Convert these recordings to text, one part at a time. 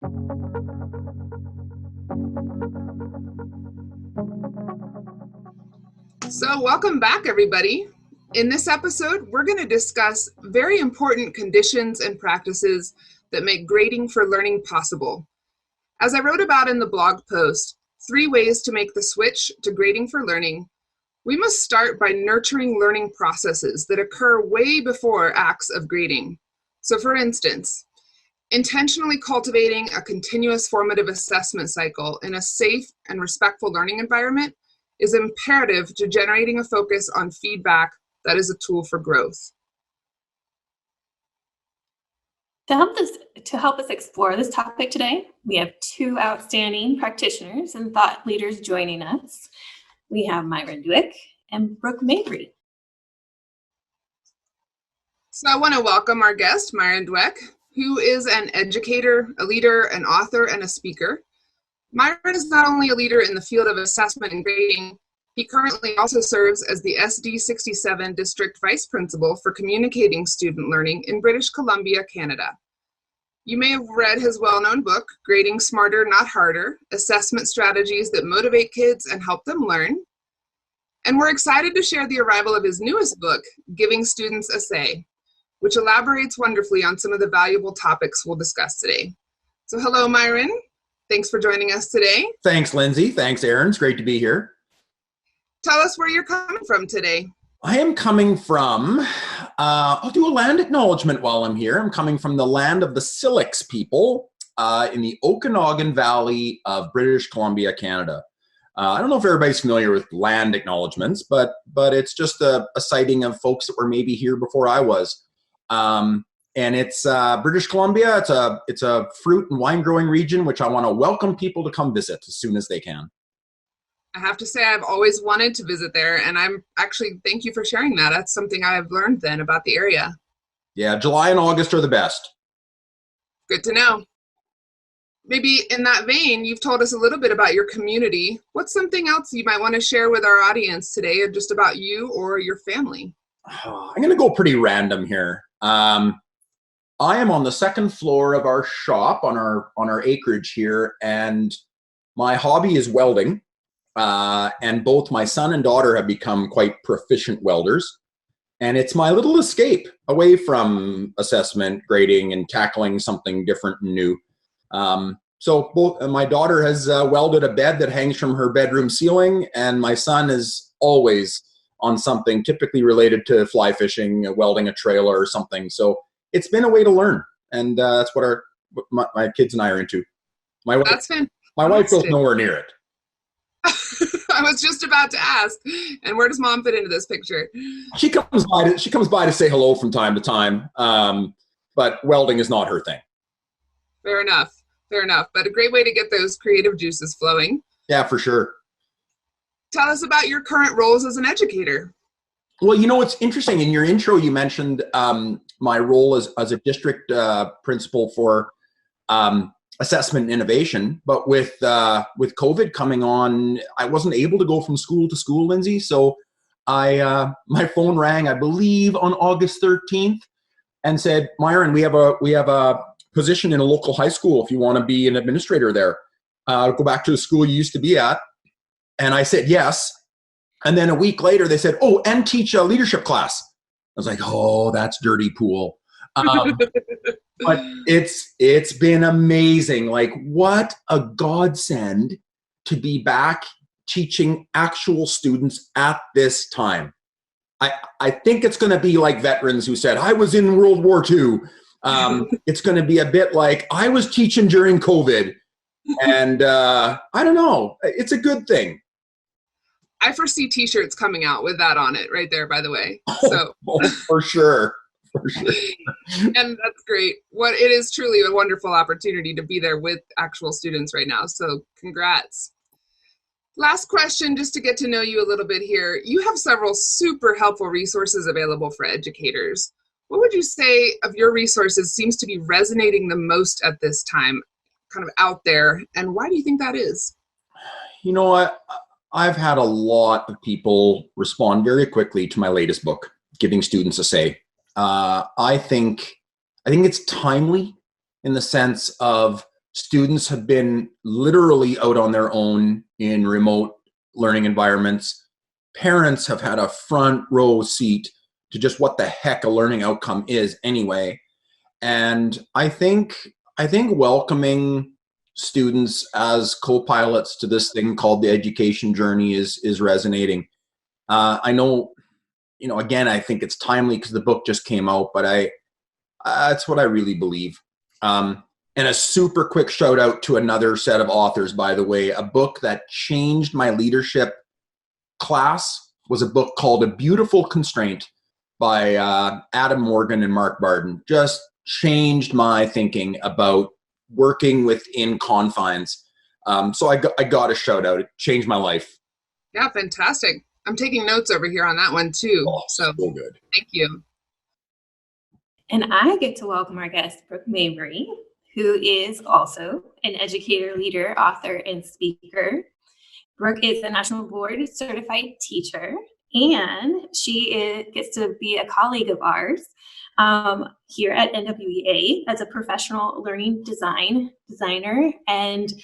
So welcome back, everybody. In this episode, we're going to discuss very important conditions and practices that make grading for learning possible. As I wrote about in the blog post, 3 ways to make the switch to grading for learning, we must start by nurturing learning processes that occur way before acts of grading. So for instance, intentionally cultivating a continuous formative assessment cycle in a safe and respectful learning environment is imperative to generating a focus on feedback that is a tool for growth. To help us explore this topic today, we have 2 outstanding practitioners and thought leaders joining us. We have Myron Dueck and Brooke Mabry. So I want to welcome our guest, Myron Dueck, who is an educator, a leader, an author, and a speaker. Myron is not only a leader in the field of assessment and grading, he currently also serves as the SD67 District Vice Principal for Communicating Student Learning in British Columbia, Canada. You may have read his well-known book, Grading Smarter, Not Harder, Assessment Strategies that Motivate Kids and Help Them Learn. And we're excited to share the arrival of his newest book, Giving Students a Say, which elaborates wonderfully on some of the valuable topics we'll discuss today. So hello, Myron. Thanks for joining us today. Thanks, Lindsay. Thanks, Aaron. It's great to be here. Tell us where you're coming from today. I am coming from, I'll do a land acknowledgement while I'm here. I'm coming from the land of the Silex people in the Okanagan Valley of British Columbia, Canada. I don't know if everybody's familiar with land acknowledgements, but it's just a sighting of folks that were maybe here before I was. And it's British Columbia. It's a fruit and wine growing region, which I want to welcome people to come visit as soon as they can. I have to say I've always wanted to visit there, and I'm actually, thank you for sharing that. That's something I've learned then about the area. Yeah, July and August are the best. Good to know. Maybe in that vein, you've told us a little bit about your community. What's something else you might want to share with our audience today, or just about you or your family? I'm going to go pretty random here. I am on the 2nd floor of our shop on our acreage here, and my hobby is welding. And both my son and daughter have become quite proficient welders. And it's my little escape away from assessment, grading, and tackling something different and new. So my daughter has welded a bed that hangs from her bedroom ceiling, and my son is always on something typically related to fly fishing, welding a trailer or something. So it's been a way to learn, and that's what my kids and I are into. My wife goes nowhere near it. I was just about to ask, and where does mom fit into this picture? She comes by to say hello from time to time, but welding is not her thing. Fair enough. But a great way to get those creative juices flowing. Yeah, for sure. Tell us about your current roles as an educator. Well, you know, it's interesting. In your intro, you mentioned my role as a district principal for assessment and innovation. But with COVID coming on, I wasn't able to go from school to school, Lindsay. So my phone rang, I believe, on August 13th, and said, "Myron, we have a position in a local high school if you want to be an administrator there. Go back to the school you used to be at." And I said yes. And then a week later, they said, "Oh, and teach a leadership class." I was like, "Oh, that's dirty pool." But it's been amazing. Like, what a godsend to be back teaching actual students at this time. I think it's going to be like veterans who said, "I was in World War II." It's going to be a bit like, "I was teaching during COVID." And I don't know. It's a good thing. I foresee t-shirts coming out with that on it right there, by the way. So for sure. And that's great. It is truly a wonderful opportunity to be there with actual students right now. So congrats. Last question, just to get to know you a little bit here. You have several super helpful resources available for educators. What would you say of your resources seems to be resonating the most at this time, kind of out there, and why do you think that is? You know what? I've had a lot of people respond very quickly to my latest book, Giving Students a Say. I think it's timely in the sense of Students have been literally out on their own in remote learning environments. Parents have had a front row seat to just what the heck a learning outcome is anyway. And I think welcoming students as co-pilots to this thing called the education journey is resonating. I know, again, I think it's timely because the book just came out, but that's what I really believe. And a super quick shout out to another set of authors, by the way. A book that changed my leadership class was a book called A Beautiful Constraint by Adam Morgan and Mark Barden. Just changed my thinking about working within confines. So I got a shout out. It changed my life. Yeah, fantastic. I'm taking notes over here on that one too. Oh, so good. Thank you. And I get to welcome our guest, Brooke Mabry, who is also an educator, leader, author, and speaker. Brooke is a National Board certified teacher, and she gets to be a colleague of ours here at NWEA as a professional learning designer, and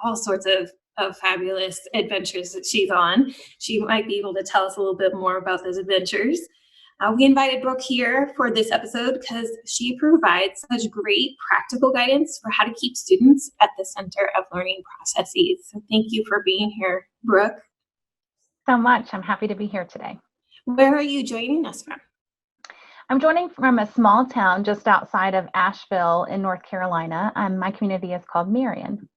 all sorts of fabulous adventures that she's on. She might be able to tell us a little bit more about those adventures. We invited Brooke here for this episode because she provides such great practical guidance for how to keep students at the center of learning processes. So thank you for being here, Brooke. So much. I'm happy to be here today. Where are you joining us from? I'm joining from a small town just outside of Asheville in North Carolina. My community is called Myron.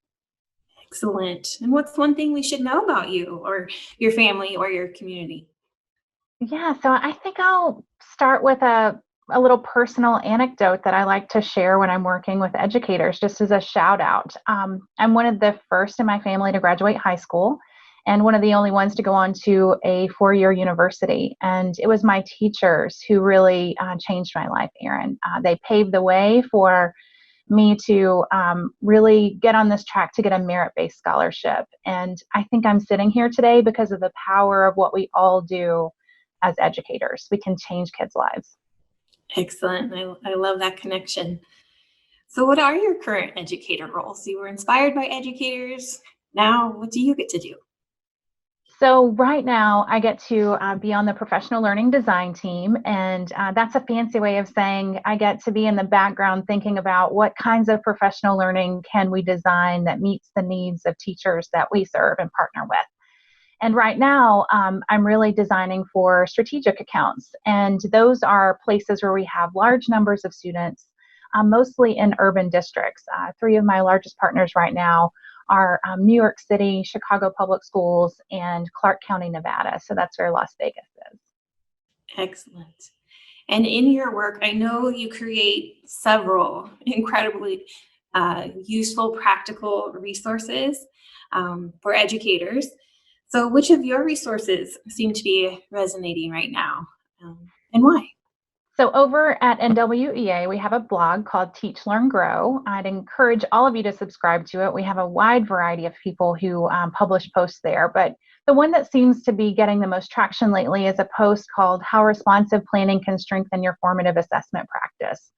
Excellent. And what's one thing we should know about you or your family or your community? Yeah, so I think I'll start with a little personal anecdote that I like to share when I'm working with educators, just as a shout out. I'm one of the first in my family to graduate high school and one of the only ones to go on to a 4-year university. And it was my teachers who really changed my life, Erin. They paved the way for me to really get on this track to get a merit-based scholarship. And I think I'm sitting here today because of the power of what we all do as educators. We can change kids' lives. Excellent. I love that connection. So what are your current educator roles? You were inspired by educators. Now, what do you get to do? So right now I get to be on the professional learning design team, and that's a fancy way of saying I get to be in the background thinking about what kinds of professional learning can we design that meets the needs of teachers that we serve and partner with. And right now, I'm really designing for strategic accounts. And those are places where we have large numbers of students, mostly in urban districts. 3 of my largest partners right now are New York City, Chicago Public Schools, and Clark County, Nevada. So that's where Las Vegas is. Excellent. And in your work, I know you create several incredibly useful, practical resources for educators. So which of your resources seem to be resonating right now, and why? So over at NWEA, we have a blog called Teach, Learn, Grow. I'd encourage all of you to subscribe to it. We have a wide variety of people who publish posts there, but the one that seems to be getting the most traction lately is a post called How Responsive Planning Can Strengthen Your Formative Assessment Practice.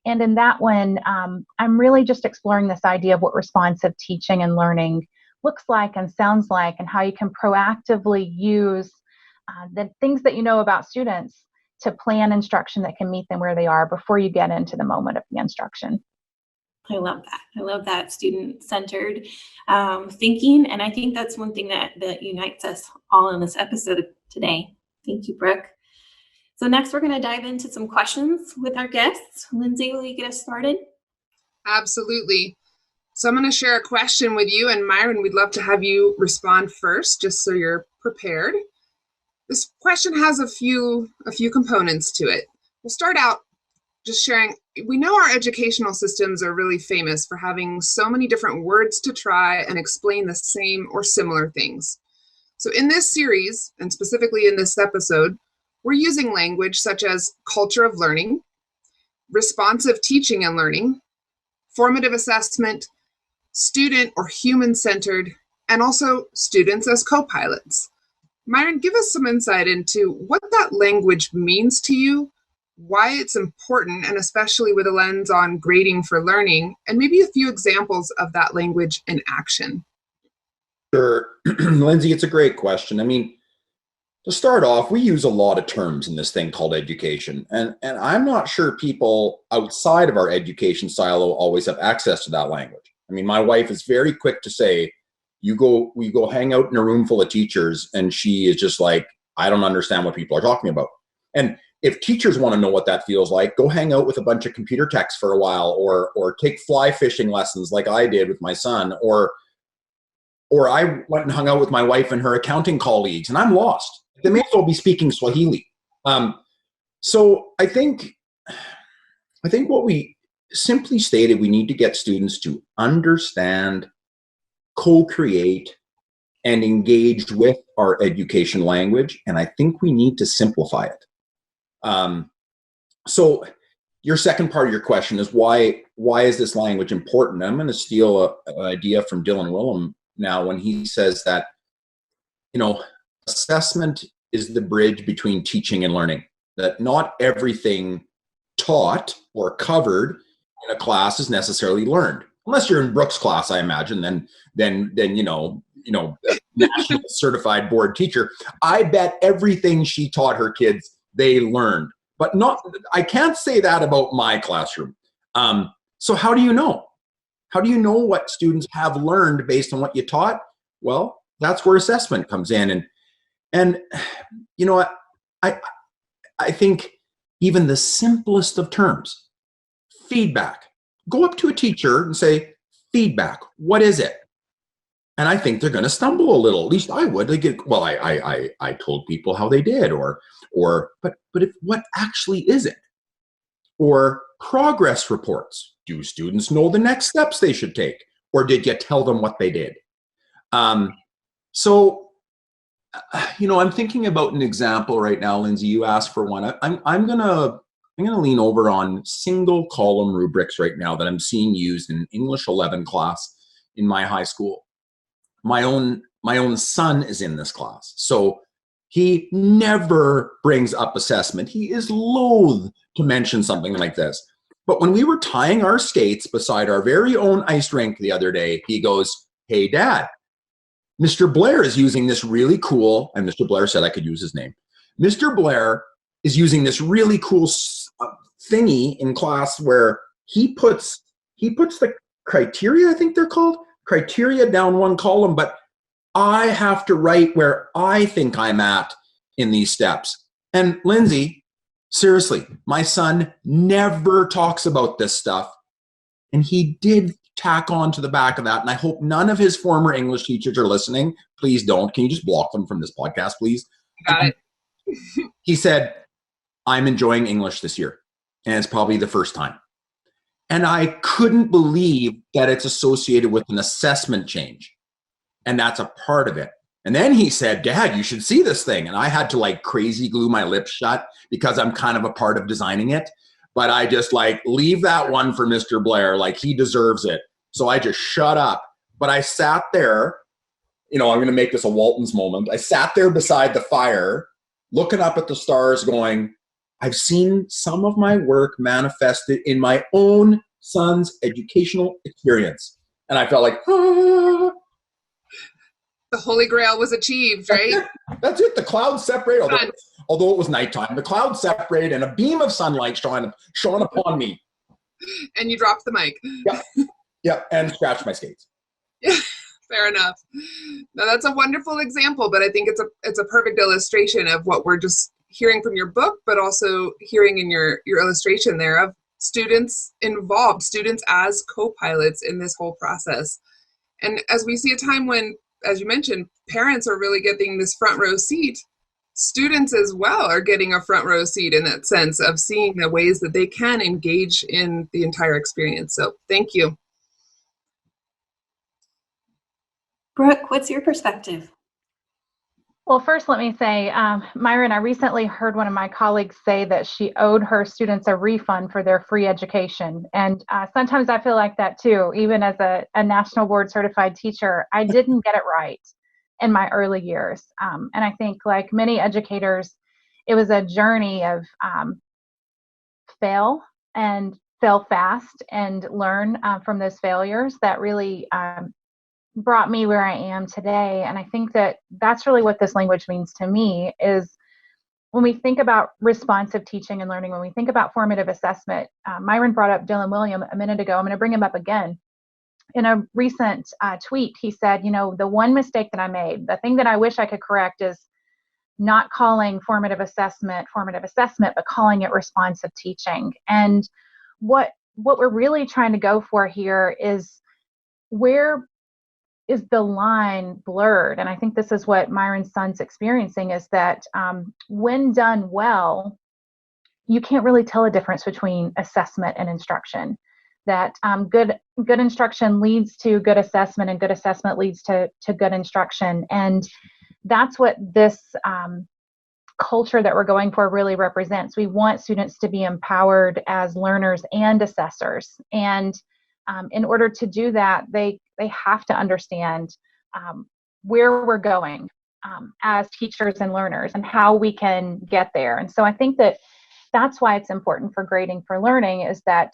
And in that one, I'm really just exploring this idea of what responsive teaching and learning looks like and sounds like, and how you can proactively use the things that you know about students to plan instruction that can meet them where they are before you get into the moment of the instruction. I love that. I love that student-centered thinking. And I think that's one thing that unites us all in this episode today. Thank you, Brooke. So next we're going to dive into some questions with our guests. Lindsay, will you get us started? Absolutely. So I'm going to share a question with you, and Myron, we'd love to have you respond first, just so you're prepared. This question has a few components to it. We'll start out just sharing, we know our educational systems are really famous for having so many different words to try and explain the same or similar things. So in this series, and specifically in this episode, we're using language such as culture of learning, responsive teaching and learning, formative assessment, student or human-centered, and also students as co-pilots. Myron, give us some insight into what that language means to you, why it's important, and especially with a lens on grading for learning, and maybe a few examples of that language in action. Sure. Lindsay, it's a great question. I mean, to start off, we use a lot of terms in this thing called education. And I'm not sure people outside of our education silo always have access to that language. I mean, my wife is very quick to say, we go hang out in a room full of teachers, and she is just like, I don't understand what people are talking about. And if teachers want to know what that feels like, go hang out with a bunch of computer techs for a while, or take fly fishing lessons like I did with my son, or I went and hung out with my wife and her accounting colleagues, and I'm lost. They may as well be speaking Swahili. So I think what we simply stated, we need to get students to understand, co-create, and engage with our education language, and I think we need to simplify it. So your second part of your question is why is this language important? I'm going to steal an idea from Dylan Willem now when he says that, assessment is the bridge between teaching and learning, that not everything taught or covered in a class is necessarily learned. Unless you're in Brooke's class, I imagine, then national certified board teacher. I bet everything she taught her kids, they learned. But I can't say that about my classroom. So how do you know? How do you know what students have learned based on what you taught? Well, that's where assessment comes in. And I think even the simplest of terms, feedback. Go up to a teacher and say, feedback, what is it? And I think they're going to stumble a little. At least I would. I told people how they did, but what actually is it? Or progress reports. Do students know the next steps they should take? Or did you tell them what they did? I'm thinking about an example right now, Lindsay. You asked for one. I'm gonna lean over on single column rubrics right now that I'm seeing used in English 11 class in my high school. My own son is in this class, so he never brings up assessment. He is loath to mention something like this. But when we were tying our skates beside our very own ice rink the other day, he goes, "Hey, Dad, Mr. Blair is using this really cool," and Mr. Blair said I could use his name. "Mr. Blair is using this really cool thingy in class where he puts the criteria, I think they're called, criteria down one column, but I have to write where I think I'm at in these steps." And Lindsay, seriously, my son never talks about this stuff, and he did tack on to the back of that. And I hope none of his former English teachers are listening. Please don't. Can you just block them from this podcast, please? Got it. He said, "I'm enjoying English this year, and it's probably the first time." And I couldn't believe that it's associated with an assessment change. And that's a part of it. And then he said, "Dad, you should see this thing." And I had to crazy glue my lips shut because I'm kind of a part of designing it. But I just leave that one for Mr. Blair. He deserves it. So I just shut up. But I sat there, I'm going to make this a Walton's moment. I sat there beside the fire, looking up at the stars going, I've seen some of my work manifested in my own son's educational experience. And I felt like, ah. The Holy Grail was achieved, right? That's it. The clouds separate, although it was nighttime. The clouds separated and a beam of sunlight shone upon me. And you dropped the mic. Yep, and scratched my skates. Fair enough. Now that's a wonderful example, but I think it's a perfect illustration of what we're just hearing from your book, but also hearing in your illustration there of students involved, students as co-pilots in this whole process. And as we see a time when, as you mentioned, parents are really getting this front row seat, students as well are getting a front row seat in that sense of seeing the ways that they can engage in the entire experience. So thank you. Brooke, what's your perspective? Well, first, let me say, Myron, I recently heard one of my colleagues say that she owed her students a refund for their free education. And sometimes I feel like that too. Even as a national board certified teacher, I didn't get it right in my early years. And I think like many educators, it was a journey of fail and fail fast and learn from those failures that really brought me where I am today. And I think that that's really what this language means to me is when we think about responsive teaching and learning, when we think about formative assessment, Myron brought up Dylan William a minute ago. I'm going to bring him up again. In a recent tweet, he said, the one mistake that I made, the thing that I wish I could correct is not calling formative assessment, but calling it responsive teaching. And what we're really trying to go for here is, where is the line blurred? And I think this is what Myron's son's experiencing, is that when done well, you can't really tell a difference between assessment and instruction. That good instruction leads to good assessment, and good assessment leads to good instruction. And that's what this culture that we're going for really represents. We want students to be empowered as learners and assessors. And in order to do that, they have to understand where we're going as teachers and learners and how we can get there. And so I think that that's why it's important for grading for learning, is that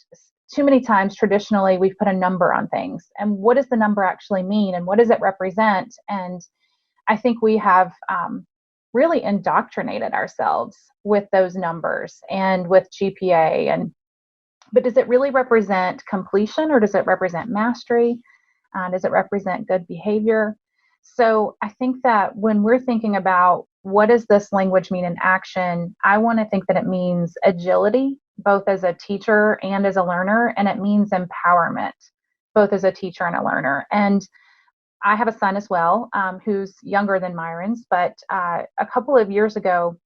too many times traditionally we've put a number on things. And what does the number actually mean? And what does it represent? And I think we have really indoctrinated ourselves with those numbers and with GPA. But does it really represent completion, or does it represent mastery? Does it represent good behavior? So I think that when we're thinking about what does this language mean in action, I want to think that it means agility, both as a teacher and as a learner, and it means empowerment, both as a teacher and a learner. And I have a son as well, who's younger than Myrons, but a couple of years ago,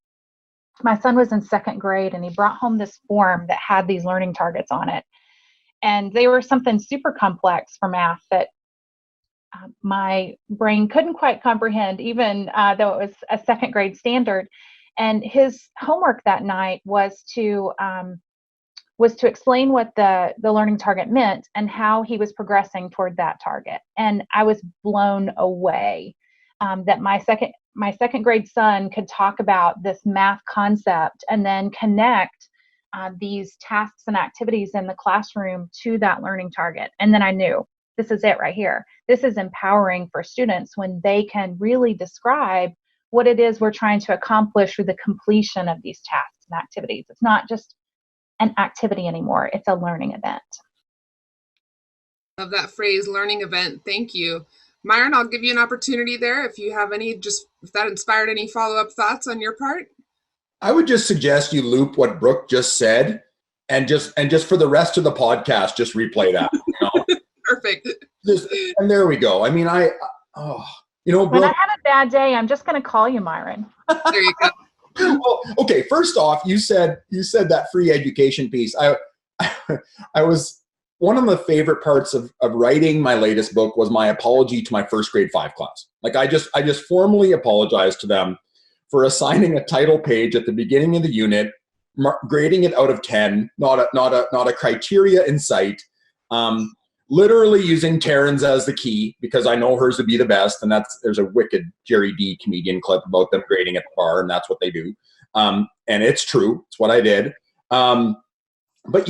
my son was in second grade, and he brought home this form that had these learning targets on it. And they were something super complex for math that my brain couldn't quite comprehend, even though it was a second grade standard. And his homework that night was to explain what the learning target meant and how he was progressing toward that target. And I was blown away that my second grade son could talk about this math concept and then connect these tasks and activities in the classroom to that learning target. And then I knew, this is it right here. This is empowering for students when they can really describe what it is we're trying to accomplish through the completion of these tasks and activities. It's not just an activity anymore, it's a learning event. Love that phrase, learning event. Thank you. Myron, I'll give you an opportunity there if you have any, if that inspired any follow-up thoughts on your part. I would just suggest you loop what Brooke just said, and just for the rest of the podcast, just replay that. Perfect. And there we go. I mean, Brooke, when I have a bad day, I'm just going to call you, Myron. There you go. Well, okay. First off, you said that free education piece. I was, one of the favorite parts of writing my latest book was my apology to my first grade 5 class. Like I just formally apologized to them for assigning a title page at the beginning of the unit, grading it out of 10, not a criteria in sight. Literally using Taryn's as the key because I know hers to be the best, and there's a wicked Jerry D comedian clip about them grading at the bar, and that's what they do. And it's true. It's what I did. But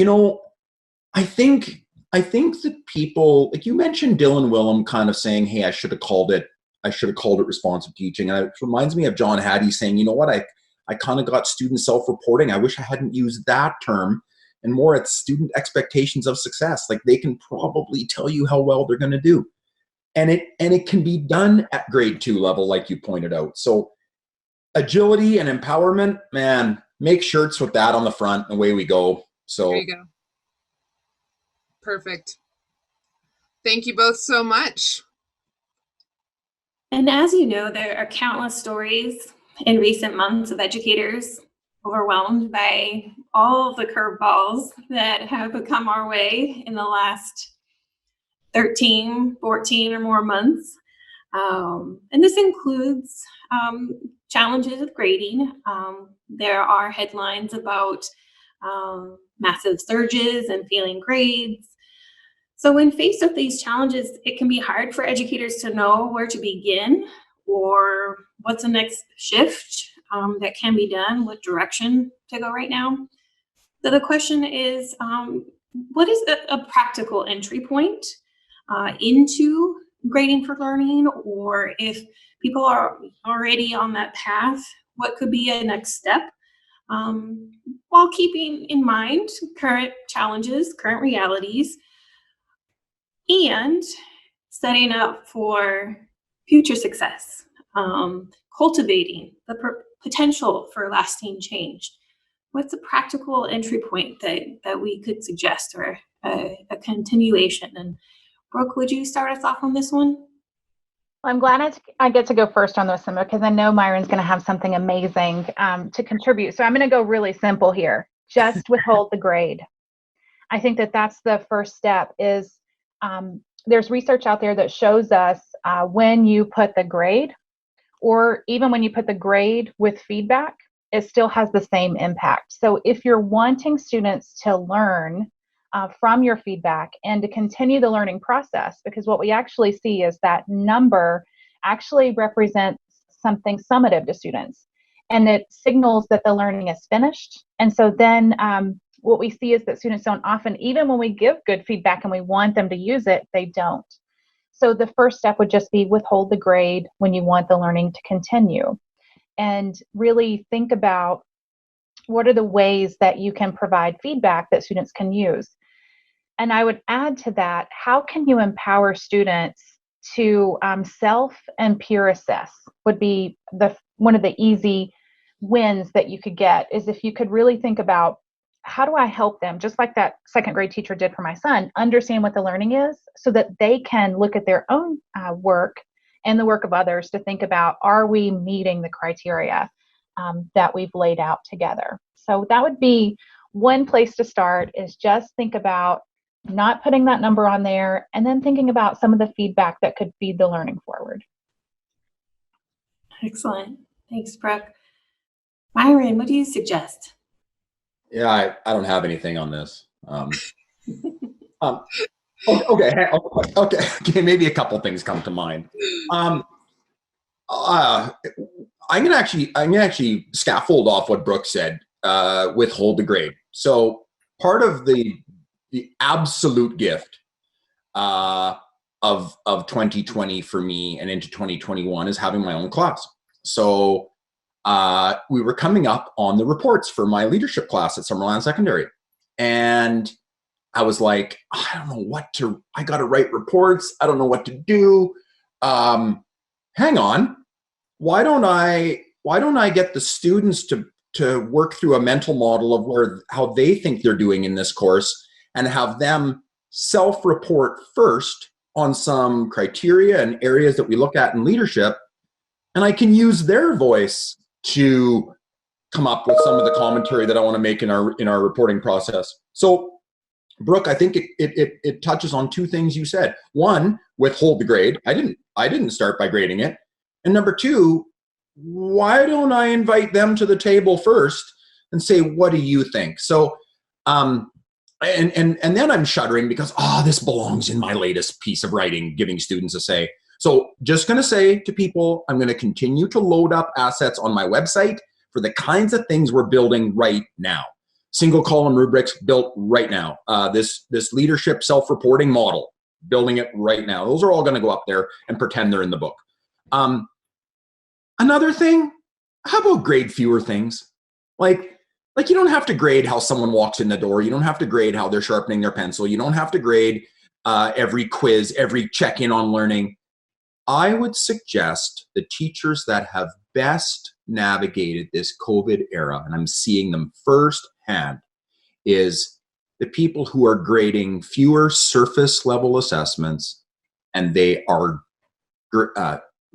I think that people, like you mentioned Dylan Willem kind of saying, hey, I should have called it responsive teaching. And it reminds me of John Hattie saying, you know what, I kind of got student self-reporting. I wish I hadn't used that term. And more, it's student expectations of success. Like they can probably tell you how well they're going to do. And it can be done at grade 2 level, like you pointed out. So agility and empowerment, man, make shirts with that on the front and away we go. So there you go. Perfect. Thank you both so much. And as you know, there are countless stories in recent months of educators overwhelmed by all the curveballs that have come our way in the last 13, 14 or more months. And this includes challenges with grading. There are headlines about massive surges and failing grades. So when faced with these challenges, it can be hard for educators to know where to begin or what's the next shift that can be done, what direction to go right now. So the question is, what is a practical entry point into grading for learning, or if people are already on that path, what could be a next step, while keeping in mind current challenges, current realities, and setting up for future success, cultivating the potential for lasting change. What's a practical entry point that we could suggest, or a continuation? And Brooke, would you start us off on this one? Well, I'm glad I get to go first on this one, because I know Myron's going to have something amazing to contribute. So I'm going to go really simple here. Just withhold the grade. I think that's the first step. Is there's research out there that shows us when you put the grade, or even when you put the grade with feedback, it still has the same impact. So if you're wanting students to learn from your feedback and to continue the learning process, because what we actually see is that number actually represents something summative to students, and it signals that the learning is finished. And so then what we see is that students don't often, even when we give good feedback and we want them to use it, they don't. So the first step would just be withhold the grade when you want the learning to continue, and really think about what are the ways that you can provide feedback that students can use. And I would add to that, how can you empower students to self and peer assess would be one of the easy wins that you could get, is if you could really think about, how do I help them, just like that second grade teacher did for my son, understand what the learning is, so that they can look at their own work and the work of others to think about, are we meeting the criteria that we've laid out together? So that would be one place to start, is just think about not putting that number on there, and then thinking about some of the feedback that could feed the learning forward. Excellent. Thanks, Brooke. Myron, what do you suggest? Yeah, I don't have anything on this. Okay. Maybe a couple things come to mind. I'm gonna actually scaffold off what Brooke said. Withhold the grade. So part of the absolute gift of 2020 for me and into 2021 is having my own class. So we were coming up on the reports for my leadership class at Summerland Secondary, and I was like, I don't know I got to write reports. I don't know what to do. Hang on. Why don't I get the students to work through a mental model of how they think they're doing in this course, and have them self-report first on some criteria and areas that we look at in leadership, and I can use their voice to come up with some of the commentary that I want to make in our reporting process. So Brooke, I think it touches on two things you said. One, withhold the grade. I didn't start by grading it. And number two, why don't I invite them to the table first and say, what do you think? So, and then I'm shuddering because, this belongs in my latest piece of writing, giving students a say. So just going to say to people, I'm going to continue to load up assets on my website for the kinds of things we're building right now. Single column rubrics built right now. This leadership self-reporting model, building it right now. Those are all going to go up there and pretend they're in the book. Another thing, how about grade fewer things? Like you don't have to grade how someone walks in the door. You don't have to grade how they're sharpening their pencil. You don't have to grade every quiz, every check-in on learning. I would suggest the teachers that have best navigated this COVID era, and I'm seeing them firsthand, is the people who are grading fewer surface level assessments, and they are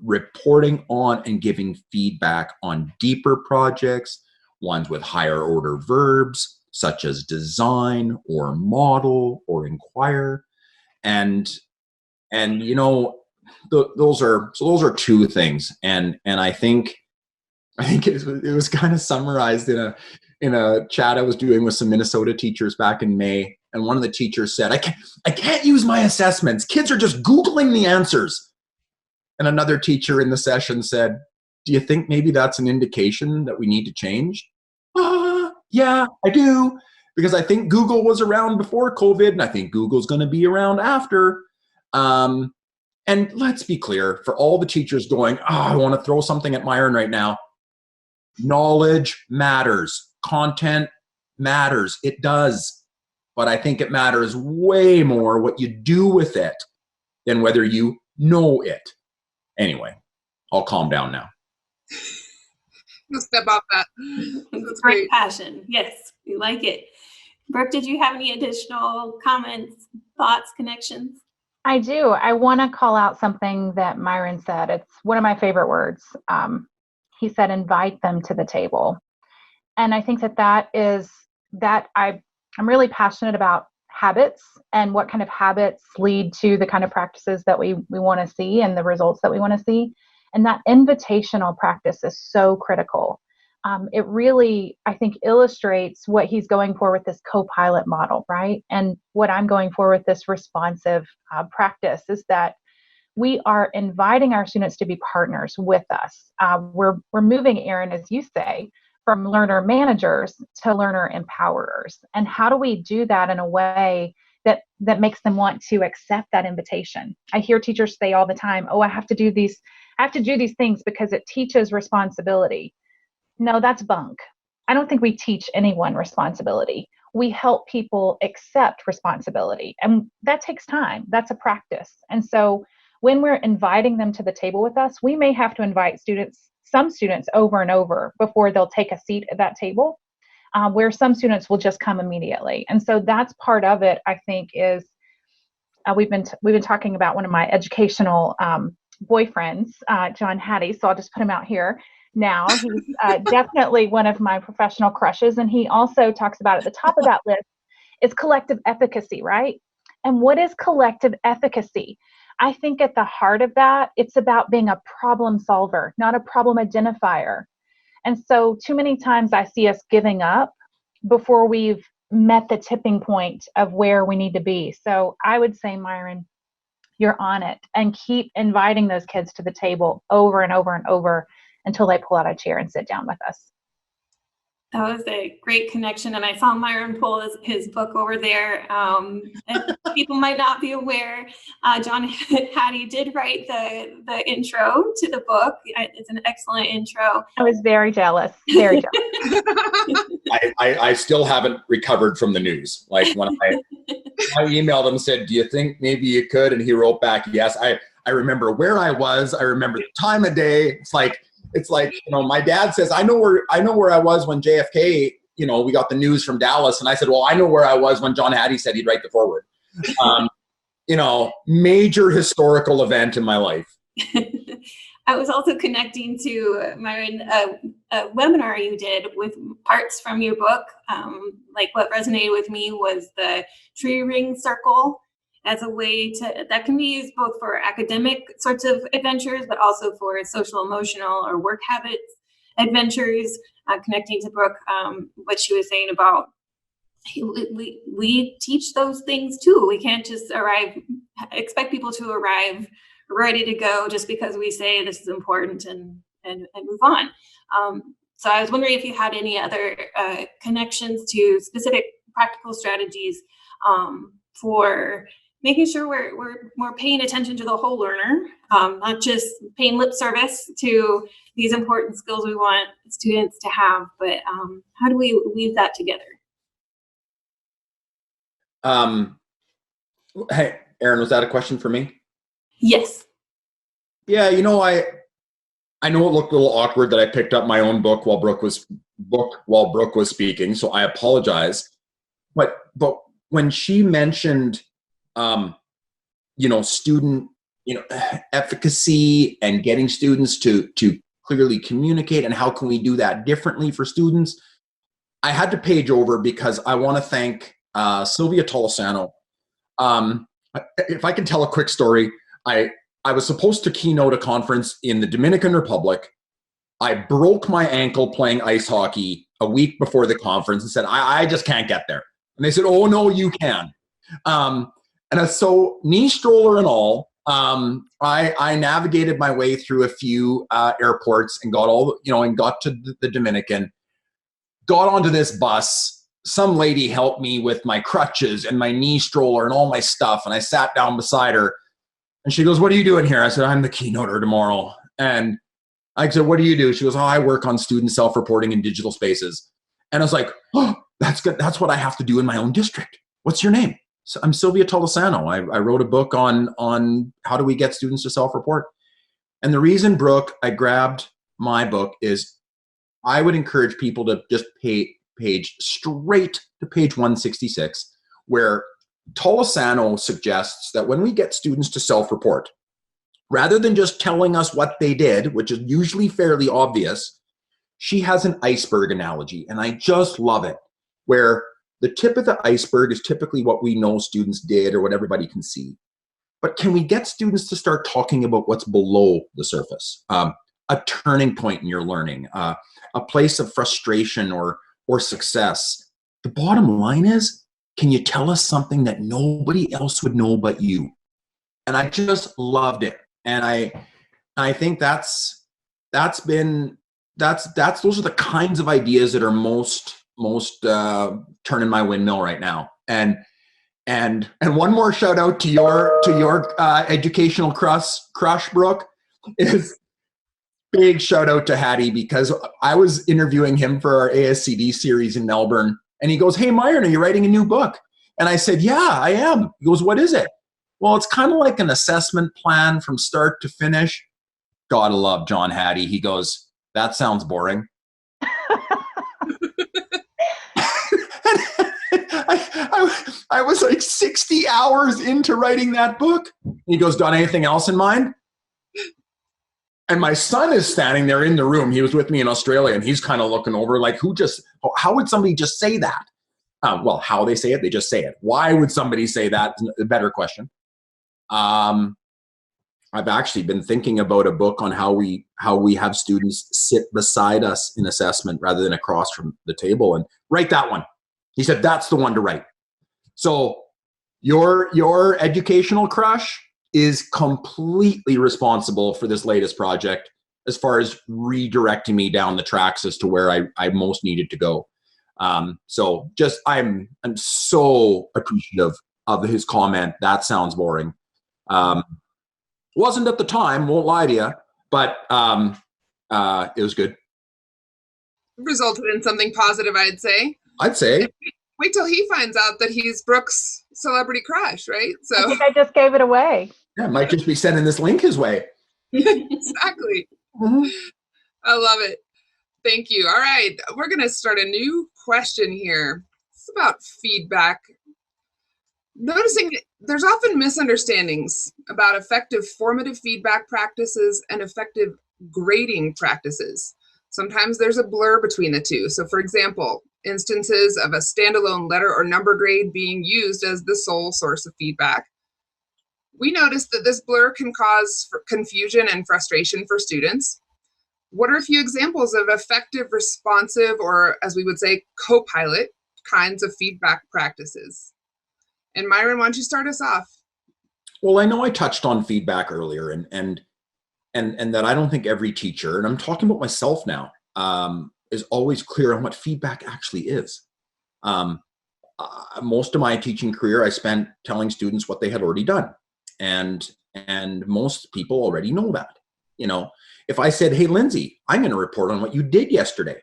reporting on and giving feedback on deeper projects, ones with higher order verbs, such as design or model or inquire. And those are two things. And I think it was kind of summarized in a chat I was doing with some Minnesota teachers back in May. And one of the teachers said, I can't use my assessments. Kids are just Googling the answers. And another teacher in the session said, do you think maybe that's an indication that we need to change? Yeah, I do. because I think Google was around before COVID, and I think Google's going to be around after. And let's be clear, for all the teachers going, oh, I want to throw something at Myron right now. Knowledge matters. Content matters. It does. But I think it matters way more what you do with it than whether you know it. Anyway, I'll calm down now. Step off that. That's great passion. Yes, we like it. Brooke, did you have any additional comments, thoughts, connections? I do. I want to call out something that Myron said. It's one of my favorite words. He said, invite them to the table. And I think I'm really passionate about habits and what kind of habits lead to the kind of practices that we want to see and the results that we want to see. And that invitational practice is so critical. It really, I think, illustrates what he's going for with this co-pilot model, right? And what I'm going for with this responsive practice is that we are inviting our students to be partners with us. We're moving, Erin, as you say, from learner managers to learner empowerers. And how do we do that in a way that makes them want to accept that invitation? I hear teachers say all the time, oh, I have to do these things because it teaches responsibility. No, that's bunk. I don't think we teach anyone responsibility. We help people accept responsibility. And that takes time. That's a practice. And so when we're inviting them to the table with us, we may have to invite some students over and over before they'll take a seat at that table, where some students will just come immediately. And so that's part of it, I think, is we've been talking about one of my educational boyfriends, John Hattie. So I'll just put him out here now. He's definitely one of my professional crushes. And he also talks about at the top of that list is collective efficacy, right? And what is collective efficacy? I think at the heart of that, it's about being a problem solver, not a problem identifier. And so too many times I see us giving up before we've met the tipping point of where we need to be. So I would say, Myron, you're on it, and keep inviting those kids to the table over and over and over until they pull out a chair and sit down with us. That was a great connection. And I saw Myron pull his book over there. And people might not be aware, John Hattie did write the intro to the book. It's an excellent intro. I was very jealous, very jealous. I still haven't recovered from the news. Like when I emailed him and said, do you think maybe you could? And he wrote back, yes. I remember where I was. I remember the time of day. It's like, you know, my dad says, I know where I was when JFK, you know, we got the news from Dallas. And I said, well, I know where I was when John Hattie said he'd write the foreword. You know, major historical event in my life. I was also connecting to Myron, a webinar you did with parts from your book. Like what resonated with me was the tree ring circle as a way that can be used both for academic sorts of adventures, but also for social, emotional, or work habits adventures. Connecting to Brooke, what she was saying about we teach those things too. We can't just expect people to arrive ready to go just because we say this is important and move on. So I was wondering if you had any other connections to specific practical strategies for making sure we're paying attention to the whole learner, not just paying lip service to these important skills we want students to have, but how do we weave that together? Hey, Erin, was that a question for me? Yes. Yeah, you know, I know it looked a little awkward that I picked up my own book while Brooke was speaking, so I apologize. But when she mentioned you know, student, you know, efficacy and getting students to clearly communicate and how can we do that differently for students, I had to page over because I want to thank Sylvia Tolosano. If I can tell a quick story, I was supposed to keynote a conference in the Dominican Republic. I broke my ankle playing ice hockey a week before the conference and said, I just can't get there. And they said, oh, no, you can. And so knee stroller and all, I navigated my way through a few airports and got got to the Dominican, got onto this bus, some lady helped me with my crutches and my knee stroller and all my stuff. And I sat down beside her and she goes, "What are you doing here?" I said, "I'm the keynoter tomorrow." And I said, "What do you do?" She goes, "Oh, I work on student self-reporting in digital spaces." And I was like, "Oh, that's good. That's what I have to do in my own district. What's your name?" So I'm Sylvia Tolosano. I wrote a book on how do we get students to self-report. And the reason, Brooke, I grabbed my book is I would encourage people to just page straight to page 166, where Tolosano suggests that when we get students to self-report, rather than just telling us what they did, which is usually fairly obvious, she has an iceberg analogy, and I just love it, where the tip of the iceberg is typically what we know students did or what everybody can see. But can we get students to start talking about what's below the surface? A turning point in your learning, a place of frustration or success. The bottom line is, can you tell us something that nobody else would know but you? And I just loved it. And I think those are the kinds of ideas that are most turning my windmill right now. And one more shout out to your educational crush, Brooke, is big shout out to Hattie, because I was interviewing him for our ASCD series in Melbourne, and he goes, "Hey, Myron, are you writing a new book?" And I said, "Yeah, I am." He goes, "What is it?" "Well, it's kind of like an assessment plan from start to finish." Gotta love John Hattie. He goes, "That sounds boring." I was like 60 hours into writing that book. He goes, "Done anything else in mind?" And my son is standing there in the room. He was with me in Australia, and he's kind of looking over like, how would somebody just say that? Well, how they say it, they just say it. Why would somebody say that? A better question. I've actually been thinking about a book on how we have students sit beside us in assessment rather than across from the table, and write that one. He said, "That's the one to write." So your educational crush is completely responsible for this latest project as far as redirecting me down the tracks as to where I most needed to go. So just, I'm so appreciative of his comment, "That sounds boring." Wasn't at the time, won't lie to you, but it was good. Resulted in something positive, I'd say. Wait till he finds out that he's Brooke's celebrity crush, right? So I think I just gave it away. Yeah, might just be sending this link his way. Exactly. Mm-hmm. I love it. Thank you. All right, we're going to start a new question here. It's about feedback. Noticing there's often misunderstandings about effective formative feedback practices and effective grading practices. Sometimes there's a blur between the two. So for example, instances of a standalone letter or number grade being used as the sole source of feedback. We noticed that this blur can cause confusion and frustration for students. What are a few examples of effective, responsive, or as we would say, co-pilot kinds of feedback practices? And Myron, why don't you start us off? Well, I know I touched on feedback earlier, and that I don't think every teacher, and I'm talking about myself now, is always clear on what feedback actually is. Most of my teaching career, I spent telling students what they had already done. And most people already know that. You know, if I said, "Hey, Lindsay, I'm going to report on what you did yesterday,"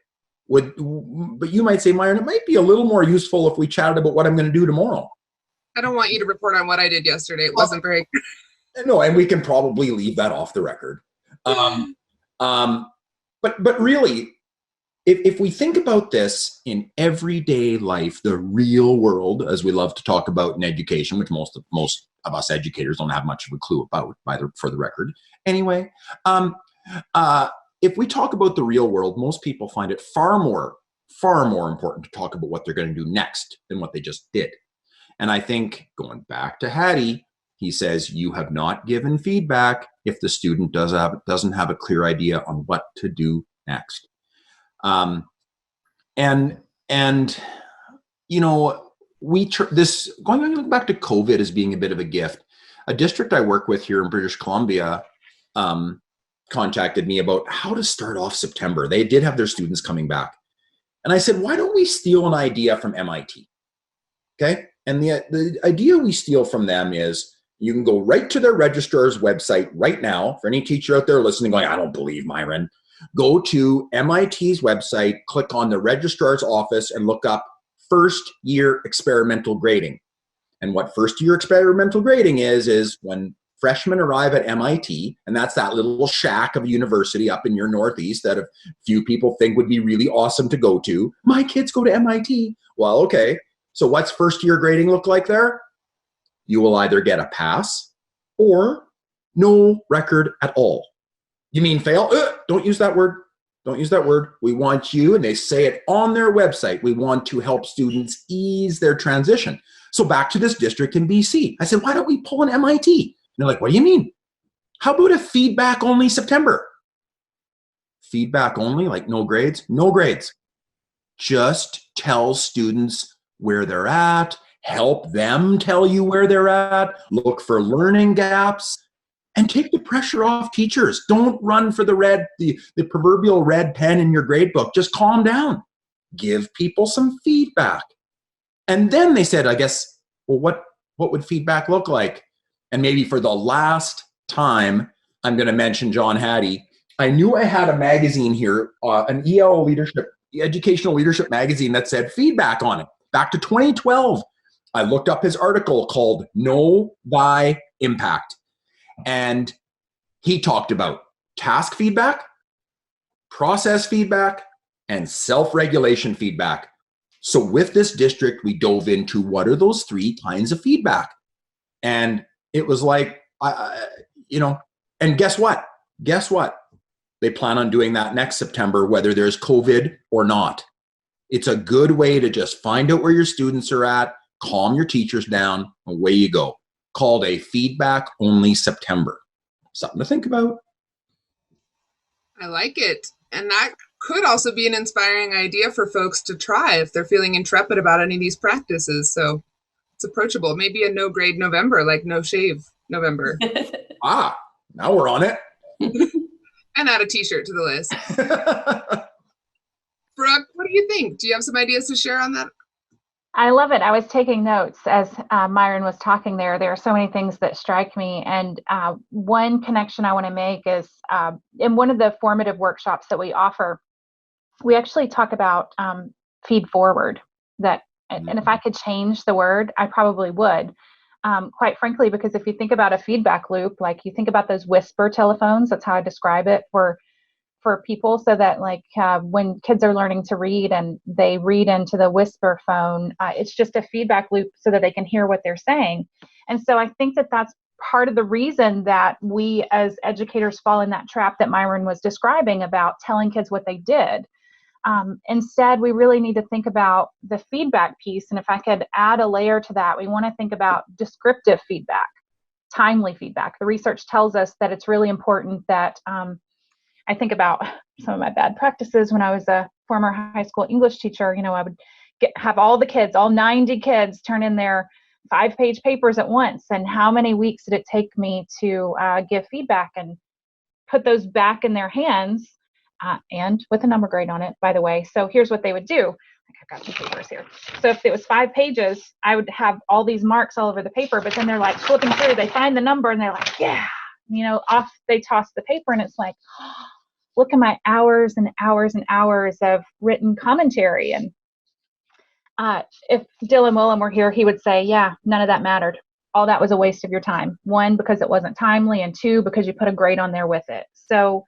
but you might say, "Myron, it might be a little more useful if we chatted about what I'm going to do tomorrow." I don't want you to report on what I did yesterday. It wasn't very good. No, and we can probably leave that off the record. But really, if we think about this in everyday life, the real world, as we love to talk about in education, which most of us educators don't have much of a clue about, for the record. Anyway, if we talk about the real world, most people find it far more important to talk about what they're going to do next than what they just did. And I think, going back to Hattie, he says, you have not given feedback if the student doesn't have a clear idea on what to do next. And you know, going back to COVID as being a bit of a gift. A district I work with here in British Columbia contacted me about how to start off September. They did have their students coming back. And I said, why don't we steal an idea from MIT? Okay. And the idea we steal from them is you can go right to their registrar's website right now. For any teacher out there listening going, I don't believe Myron, go to MIT's website, click on the registrar's office and look up first year experimental grading. And what first year experimental grading is when freshmen arrive at MIT, and that's that little shack of a university up in your Northeast that a few people think would be really awesome to go to. My kids go to MIT. Well, okay. So what's first year grading look like there? You will either get a pass or no record at all. You mean fail? Don't use that word. Don't use that word. We want you, and they say it on their website, we want to help students ease their transition. So back to this district in BC. I said, why don't we pull an MIT? And they're like, what do you mean? How about a feedback only September? Feedback only, like no grades? No grades. Just tell students where they're at, help them tell you where they're at, look for learning gaps, and take the pressure off teachers. Don't run for the proverbial red pen in your grade book. Just calm down. Give people some feedback. And then they said, I guess, well, what would feedback look like? And maybe for the last time, I'm going to mention John Hattie. I knew I had a magazine here, an EL leadership, educational leadership magazine that said feedback on it. Back to 2012, I looked up his article called Know Thy Impact. And he talked about task feedback, process feedback, and self-regulation feedback. So with this district, we dove into what are those 3 kinds of feedback. And it was like, and guess what? Guess what? They plan on doing that next September, whether there's COVID or not. It's a good way to just find out where your students are at, calm your teachers down, away you go. Called a feedback only September. Something to think about. I like it. And that could also be an inspiring idea for folks to try if they're feeling intrepid about any of these practices. So it's approachable. Maybe a no grade November, like no shave November. Now we're on it. And add a t-shirt to the list. Brooke, what do you think? Do you have some ideas to share on that? I love it. I was taking notes as Myron was talking there. There are so many things that strike me. And one connection I want to make is in one of the formative workshops that we offer, we actually talk about feed forward. And if I could change the word, I probably would. Quite frankly, because if you think about a feedback loop, like you think about those whisper telephones, that's how I describe it for people, so that like when kids are learning to read and they read into the whisper phone, it's just a feedback loop so that they can hear what they're saying. And so I think that that's part of the reason that we as educators fall in that trap that Myron was describing about telling kids what they did. Instead, we really need to think about the feedback piece. And if I could add a layer to that, we want to think about descriptive feedback, timely feedback. The research tells us that it's really important that I think about some of my bad practices when I was a former high school English teacher. I would have all the kids, all 90 kids, turn in their 5-page papers at once. And how many weeks did it take me to give feedback and put those back in their hands, and with a number grade on it, by the way. So here's what they would do. I've got some papers here. So if it was 5 pages, I would have all these marks all over the paper, but then they're like flipping through, they find the number and they're like, yeah, off they toss the paper, and it's like, oh, look at my hours and hours and hours of written commentary. And if Dylan Willem were here, he would say, yeah, none of that mattered. All that was a waste of your time. 1, because it wasn't timely, and 2, because you put a grade on there with it. So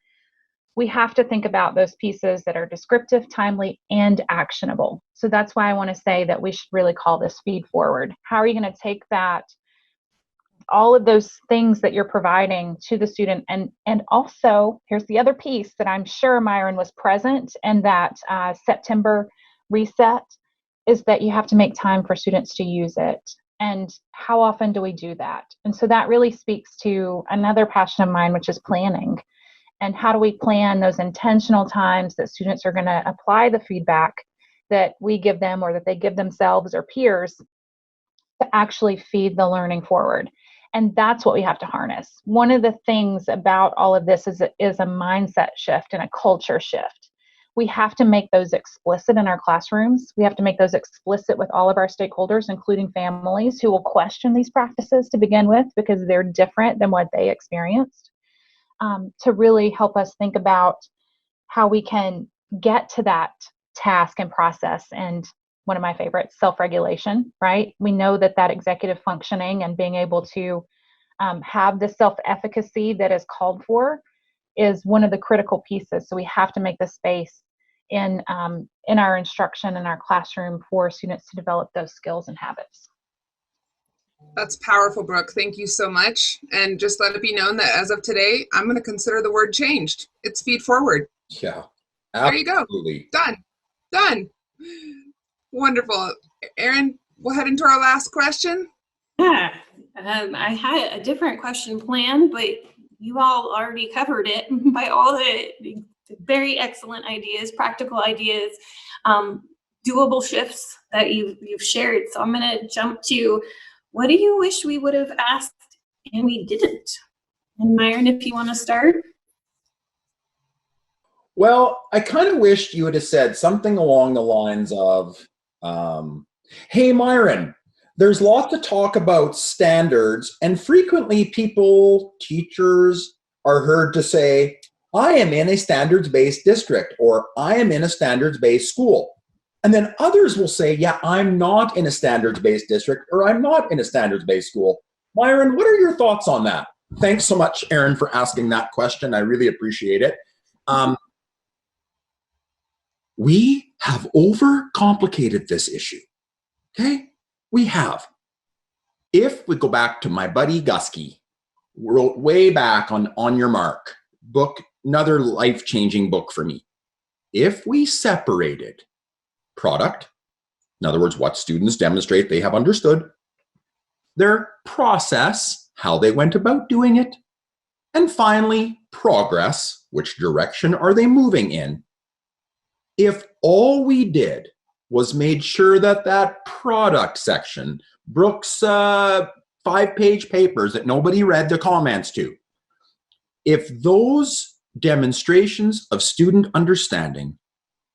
we have to think about those pieces that are descriptive, timely, and actionable. So that's why I want to say that we should really call this feed forward. How are you going to take that, all of those things that you're providing to the student? And also, here's the other piece that I'm sure Myron was present in that September reset, is that you have to make time for students to use it. And how often do we do that? And so that really speaks to another passion of mine, which is planning. And how do we plan those intentional times that students are going to apply the feedback that we give them, or that they give themselves or peers, to actually feed the learning forward? And that's what we have to harness. One of the things about all of this is a mindset shift and a culture shift. we have to make those explicit in our classrooms. We have to make those explicit with all of our stakeholders, including families who will question these practices to begin with because they're different than what they experienced, to really help us think about how we can get to that task and process. And one of my favorites, self-regulation, right? We know that executive functioning and being able to have the self-efficacy that is called for is one of the critical pieces. So we have to make the space in our instruction in our classroom for students to develop those skills and habits. That's powerful, Brooke. Thank you so much. And just let it be known that as of today, I'm going to consider the word changed. It's feed forward. Yeah, absolutely. There you go. Done. Wonderful. Erin, we'll head into our last question. Yeah, I had a different question planned, but you all already covered it by all the very excellent ideas, practical ideas, doable shifts that you've shared. So I'm going to jump to, what do you wish we would have asked and we didn't? And Myron, if you want to start. Well, I kind of wished you would have said something along the lines of, hey, Myron, there's lots to talk about standards, and frequently people, teachers, are heard to say, I am in a standards-based district, or I am in a standards-based school. And then others will say, yeah, I'm not in a standards-based district, or I'm not in a standards-based school. Myron, what are your thoughts on that? Thanks so much, Erin, for asking that question. I really appreciate it. We have overcomplicated this issue, okay? We have. If we go back to my buddy Gusky, wrote way back on Your Mark, book, another life-changing book for me. If we separated product, in other words, what students demonstrate they have understood, their process, how they went about doing it, and finally, progress, which direction are they moving in? If all we did was made sure that that product section, Brooke's 5-page papers that nobody read the comments to, if those demonstrations of student understanding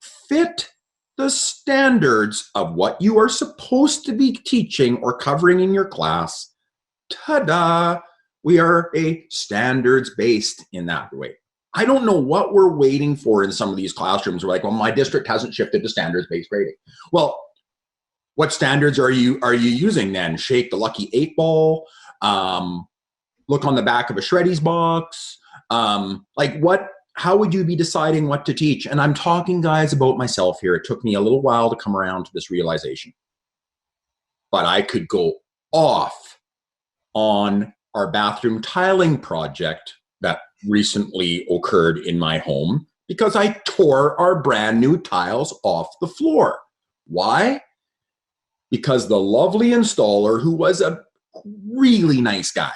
fit the standards of what you are supposed to be teaching or covering in your class, ta-da, we are a standards-based in that way. I don't know what we're waiting for in some of these classrooms. We're like, well, my district hasn't shifted to standards-based grading. Well, what standards are you using then? Shake the lucky 8-ball, look on the back of a Shreddies box, how would you be deciding what to teach? And I'm talking, guys, about myself here. It took me a little while to come around to this realization. But I could go off on our bathroom tiling project that recently occurred in my home because I tore our brand new tiles off the floor. Why? Because the lovely installer, who was a really nice guy,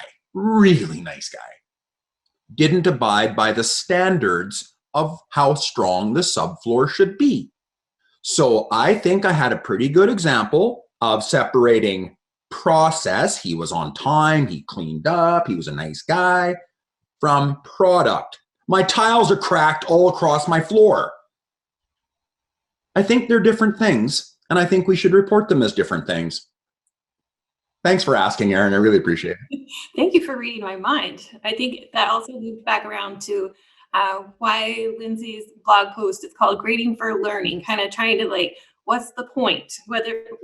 didn't abide by the standards of how strong the subfloor should be. So I think I had a pretty good example of separating process, he was on time, he cleaned up, he was a nice guy, from product. My tiles are cracked all across my floor. I think they're different things, and I think we should report them as different things. Thanks for asking, Erin. I really appreciate it. Thank you for reading my mind. I think that also loops back around to why Lindsay's blog post is called Grading for Learning, kind of trying to what's the point?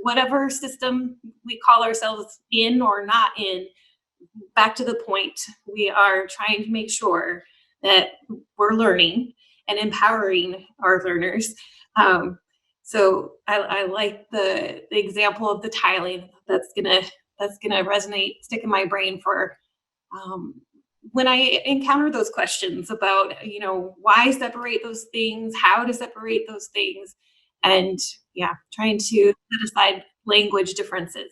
Whatever system we call ourselves in or not in, back to the point, we are trying to make sure that we're learning and empowering our learners. So I like the example of the tiling. That's gonna resonate, stick in my brain for when I encounter those questions about, why separate those things, how to separate those things, and trying to set aside language differences.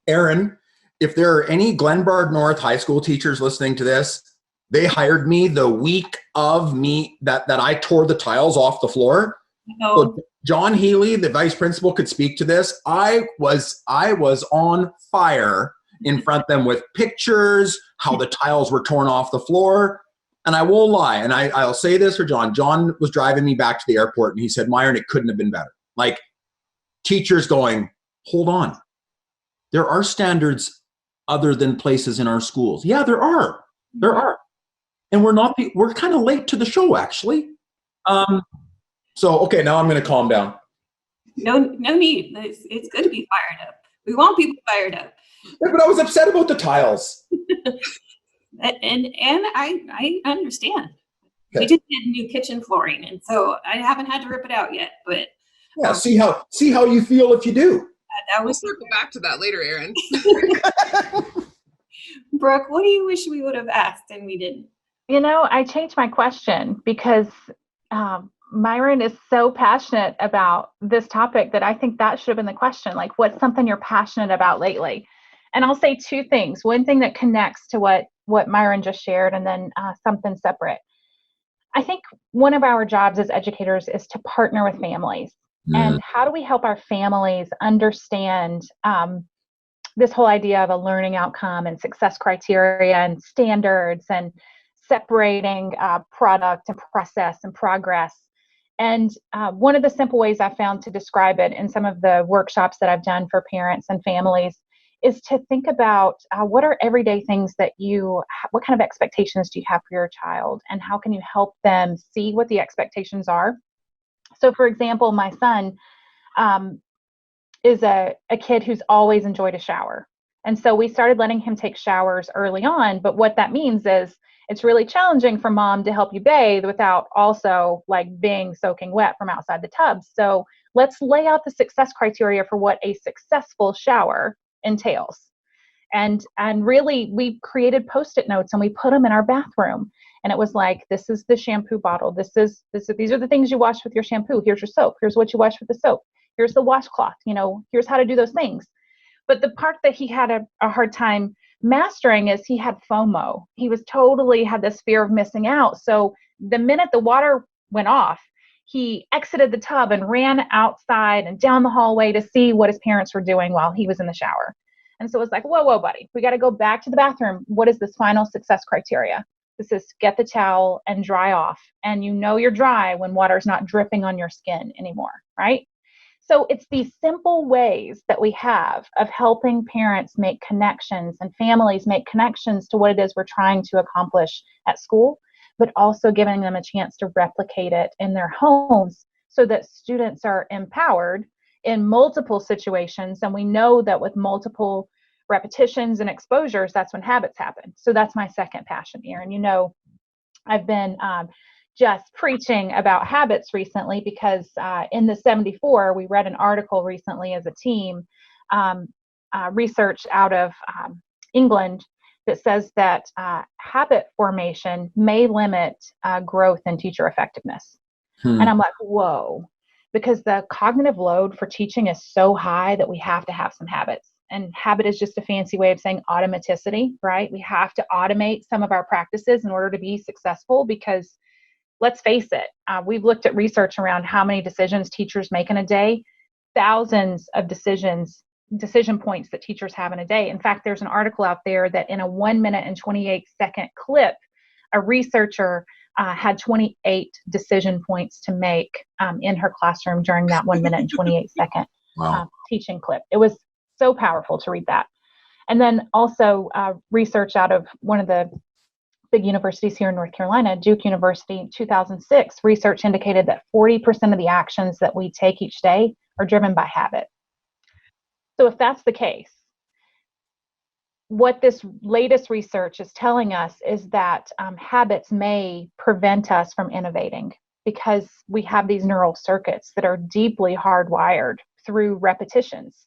Erin, if there are any Glenbard North High School teachers listening to this, they hired me the week of that I tore the tiles off the floor. So John Healy, the vice principal, could speak to this. I was on fire in front of them with pictures, how the tiles were torn off the floor. And I won't lie, and I'll say this for John. John was driving me back to the airport, and he said, Myron, it couldn't have been better. Like, teachers going, hold on. There are standards other than places in our schools. Yeah, there are. There are. And we're kind of late to the show, actually. So, okay, now I'm going to calm down. No need. It's good to be fired up. We want people fired up. Yeah, but I was upset about the tiles. And I understand. Okay. We just did new kitchen flooring, and so I haven't had to rip it out yet. But yeah, see how you feel if you do. That We'll was circle back to that later, Erin. Brooke. What do you wish we would have asked and we didn't? You know, I changed my question because Myron is so passionate about this topic that I think that should have been the question. Like, what's something you're passionate about lately? And I'll say two things. One thing that connects to what Myron just shared, and then something separate. I think one of our jobs as educators is to partner with families. And how do we help our families understand this whole idea of a learning outcome and success criteria and standards and separating product and process and progress. And one of the simple ways I found to describe it in some of the workshops that I've done for parents and families is to think about what are everyday things that what kind of expectations do you have for your child, and how can you help them see what the expectations are. So for example, my son is a kid who's always enjoyed a shower. And so we started letting him take showers early on. But what that means is it's really challenging for mom to help you bathe without also like being soaking wet from outside the tub. So let's lay out the success criteria for what a successful shower entails. And really we created Post-it notes and we put them in our bathroom. And it was like, this is the shampoo bottle. These are the things you wash with your shampoo. Here's your soap. Here's what you wash with the soap. Here's the washcloth. Here's how to do those things. But the part that he had a hard time mastering is he had FOMO. He had this fear of missing out. So the minute the water went off, he exited the tub and ran outside and down the hallway to see what his parents were doing while he was in the shower. And so it was like, whoa, buddy, we got to go back to the bathroom. What is this final success criteria? This is get the towel and dry off. And you're dry when water's not dripping on your skin anymore, right? So it's these simple ways that we have of helping parents make connections and families make connections to what it is we're trying to accomplish at school, but also giving them a chance to replicate it in their homes so that students are empowered in multiple situations. And we know that with multiple repetitions and exposures, that's when habits happen. So that's my second passion, Erin. I've been just preaching about habits recently because in the 74, we read an article recently as a team, research out of England that says that habit formation may limit growth and teacher effectiveness. And I'm like, whoa, because the cognitive load for teaching is so high that we have to have some habits. And habit is just a fancy way of saying automaticity, right? We have to automate some of our practices in order to be successful because let's face it, we've looked at research around how many decisions teachers make in a day, thousands of decision points that teachers have in a day. In fact, there's an article out there that in a 1 minute and 28-second clip, a researcher had 28 decision points to make in her classroom during that 1 minute and 28-second teaching clip. It was so powerful to read that. And then also research out of one of the big universities here in North Carolina, Duke University, in 2006, research indicated that 40% of the actions that we take each day are driven by habit. So if that's the case, what this latest research is telling us is that habits may prevent us from innovating because we have these neural circuits that are deeply hardwired through repetitions.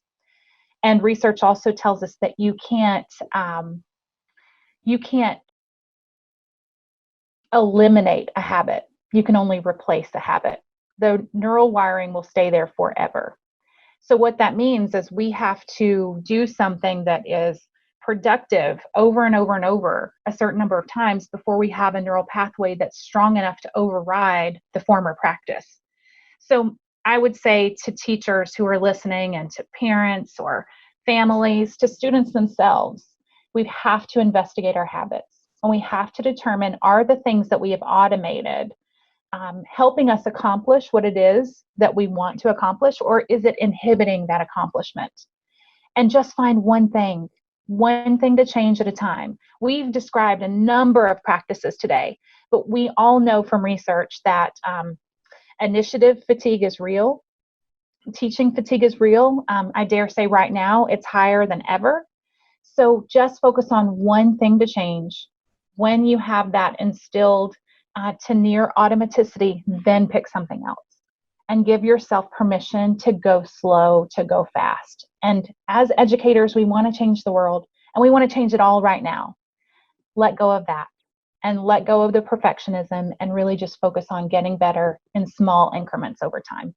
And research also tells us that you can't eliminate a habit. You can only replace a habit. The neural wiring will stay there forever. So what that means is we have to do something that is productive over and over and over a certain number of times before we have a neural pathway that's strong enough to override the former practice. So I would say to teachers who are listening and to parents or families, to students themselves, we have to investigate our habits. and we have to determine, are the things that we have automated helping us accomplish what it is that we want to accomplish, or is it inhibiting that accomplishment? And just find one thing to change at a time. We've described a number of practices today, but we all know from research that initiative fatigue is real. Teaching fatigue is real. I dare say right now it's higher than ever. So just focus on one thing to change. When you have that instilled to near automaticity, then pick something else. And give yourself permission to go slow, to go fast. And as educators, we want to change the world, and we want to change it all right now. Let go of that, and let go of the perfectionism, and really just focus on getting better in small increments over time.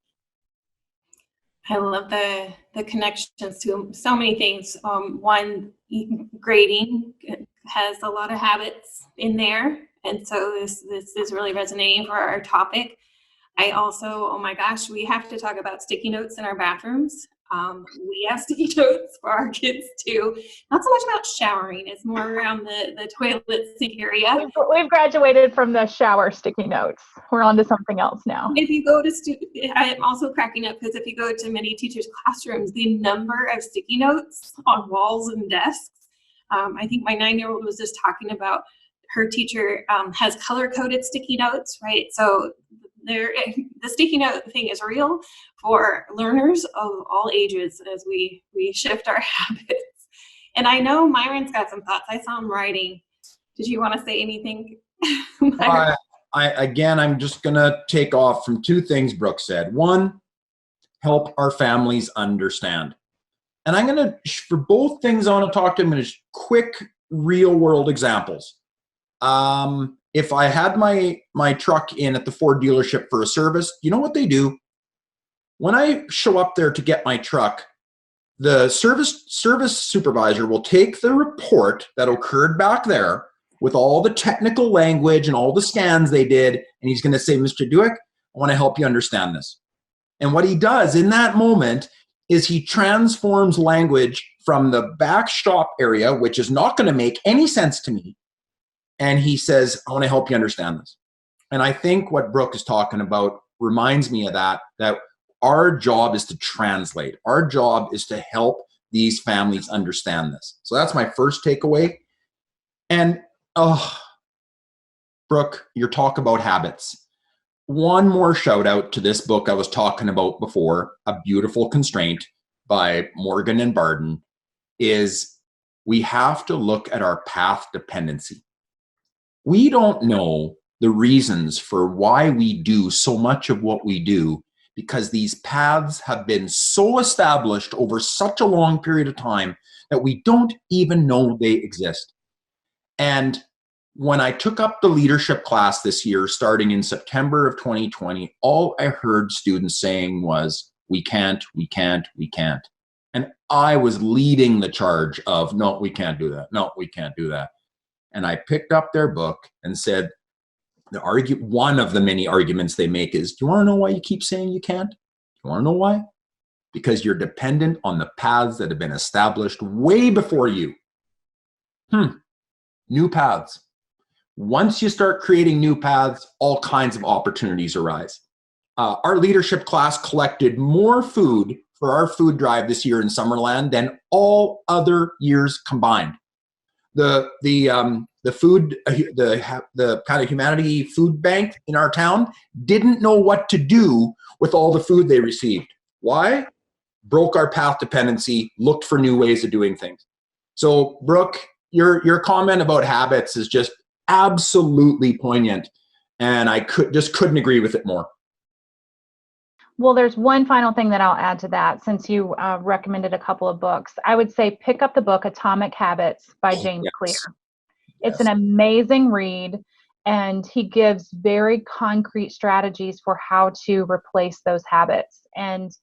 I love the connections to so many things. One, grading has a lot of habits in there, and so this is really resonating for our topic. I also, oh my gosh, we have to talk about sticky notes in our bathrooms. We have sticky notes for our kids too. Not so much about showering, it's more around the toilet sink area. We've graduated from the shower sticky notes. We're on to something else now. If you go to, I'm also cracking up because if you go to many teachers' classrooms, the number of sticky notes on walls and desks. I think my 9-year-old was just talking about her teacher has color-coded sticky notes, right? So the sticky note thing is real for learners of all ages as we shift our habits. And I know Myron's got some thoughts. I saw him writing. Did you want to say anything? I'm just going to take off from two things Brooke said. One, help our families understand. And I'm going to, for both things I want to talk to them in quick real world examples. If I had my truck in at the Ford dealership for a service, you know what they do? When I show up there to get my truck, the service supervisor will take the report that occurred back there with all the technical language and all the scans they did, and he's going to say, Mr. Dueck, I want to help you understand this. And what he does in that moment is he transforms language from the back shop area, which is not going to make any sense to me, and he says, I want to help you understand this. And I think what Brooke is talking about reminds me of that our job is to translate. Our job is to help these families understand this. So that's my first takeaway. And, Brooke, your talk about habits. One more shout out to this book I was talking about before, A Beautiful Constraint by Morgan and Barden, is we have to look at our path dependency. We don't know the reasons for why we do so much of what we do because these paths have been so established over such a long period of time that we don't even know they exist. And when I took up the leadership class this year, starting in September of 2020, all I heard students saying was, we can't. And I was leading the charge of, no, we can't do that. No, we can't do that. And I picked up their book and said, one of the many arguments they make is, do you want to know why you keep saying you can't? Do you want to know why? Because you're dependent on the paths that have been established way before you. New paths. Once you start creating new paths, all kinds of opportunities arise. Our leadership class collected more food for our food drive this year in Summerland than all other years combined. The kind of humanity food bank in our town didn't know what to do with all the food they received. Why? Broke our path dependency, looked for new ways of doing things. So Brooke, your comment about habits is just absolutely poignant, and I couldn't agree with it more. Well, there's one final thing that I'll add to that, since you recommended a couple of books. I would say pick up the book Atomic Habits by James Clear. It's an amazing read, and he gives very concrete strategies for how to replace those habits. And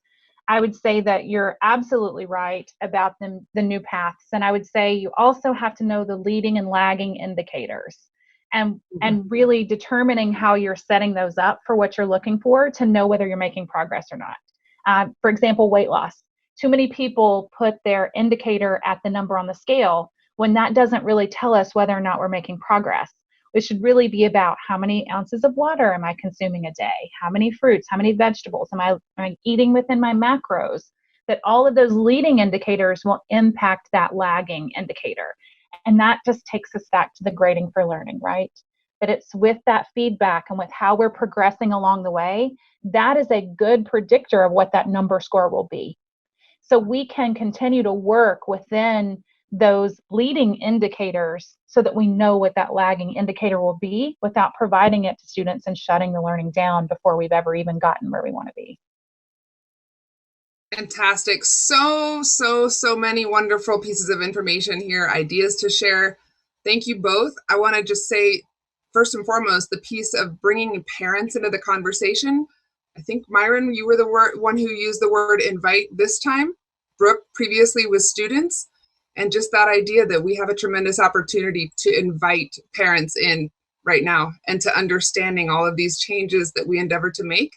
I would say that you're absolutely right about the new paths. And I would say you also have to know the leading and lagging indicators, and really determining how you're setting those up for what you're looking for to know whether you're making progress or not. For example, weight loss. Too many people put their indicator at the number on the scale when that doesn't really tell us whether or not we're making progress. It should really be about how many ounces of water am I consuming a day? How many fruits? How many vegetables? Am I eating within my macros? That all of those leading indicators will impact that lagging indicator. And that just takes us back to the grading for learning, right? That it's with that feedback and with how we're progressing along the way, that is a good predictor of what that number score will be. So we can continue to work within those leading indicators so that we know what that lagging indicator will be without providing it to students and shutting the learning down before we've ever even gotten where we want to be. Fantastic. So many wonderful pieces of information here, ideas to share. Thank you both. I want to just say, first and foremost, the piece of bringing parents into the conversation. I think, Myron, you were the one who used the word invite this time. Brooke previously was students. And just that idea that we have a tremendous opportunity to invite parents in right now and to understanding all of these changes that we endeavor to make.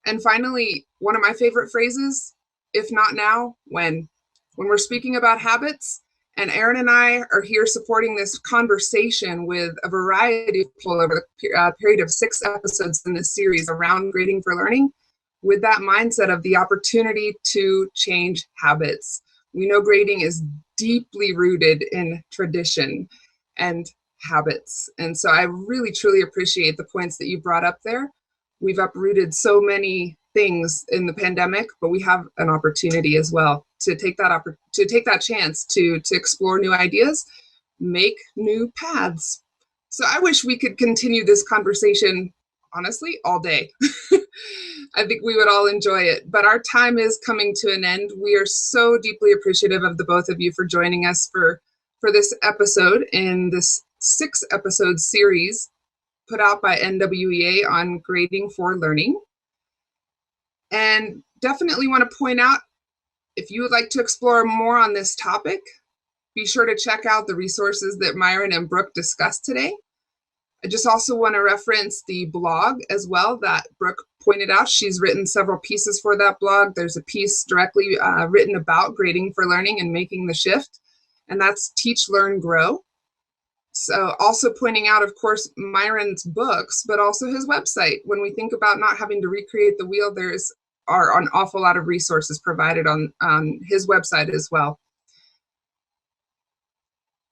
And finally, one of my favorite phrases, if not now, when we're speaking about habits, and Erin and I are here supporting this conversation with a variety of people over the period of 6 episodes in this series around grading for learning, with that mindset of the opportunity to change habits. We know grading is deeply rooted in tradition and habits. And so I really, truly appreciate the points that you brought up there. We've uprooted so many things in the pandemic, but we have an opportunity as well to take that chance to explore new ideas, make new paths. So I wish we could continue this conversation, honestly, all day. I think we would all enjoy it, but our time is coming to an end. We are so deeply appreciative of the both of you for joining us for this episode in this 6 episode series put out by NWEA on grading for learning. And definitely want to point out, if you would like to explore more on this topic, be sure to check out the resources that Myron and Brooke discussed today. I just also want to reference the blog as well that Brooke pointed out. She's written several pieces for that blog. There's a piece directly written about grading for learning and making the shift, and that's Teach, Learn, Grow. So also pointing out, of course, Myrons books, but also his website. When we think about not having to recreate the wheel, are an awful lot of resources provided on his website as well.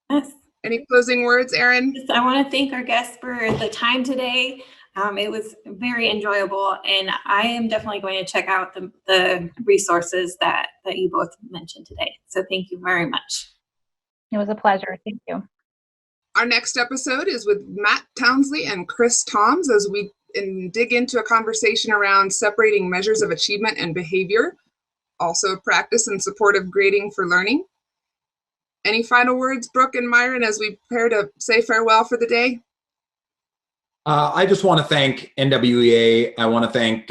Yes. Any closing words, Erin? Yes, I want to thank our guests for the time today. It was very enjoyable, and I am definitely going to check out the resources that you both mentioned today. So thank you very much. It was a pleasure. Thank you. Our next episode is with Matt Townsley and Chris Toms as we dig into a conversation around separating measures of achievement and behavior, also a practice and supportive grading for learning. Any final words, Brooke and Myron, as we prepare to say farewell for the day? I just want to thank NWEA. I want to thank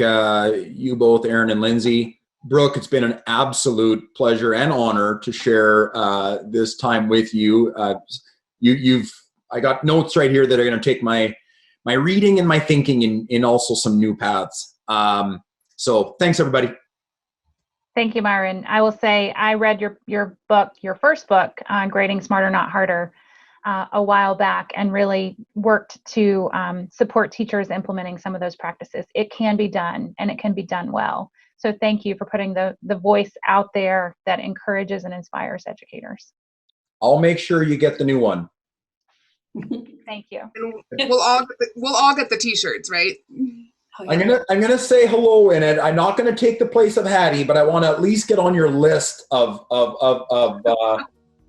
you both, Erin and Lindsay. Brooke, it's been an absolute pleasure and honor to share this time with you. I got notes right here that are going to take my reading and my thinking in also some new paths. So thanks, everybody. Thank you, Myron. I will say I read your book, your first book on grading smarter, not harder, a while back, and really worked to support teachers implementing some of those practices. It can be done, and it can be done well. So thank you for putting the voice out there that encourages and inspires educators. I'll make sure you get the new one. Thank you. And we'll all get the t-shirts, right? Oh, yeah. I'm gonna say hello in it. I'm not gonna take the place of Hattie, but I want to at least get on your list of I'm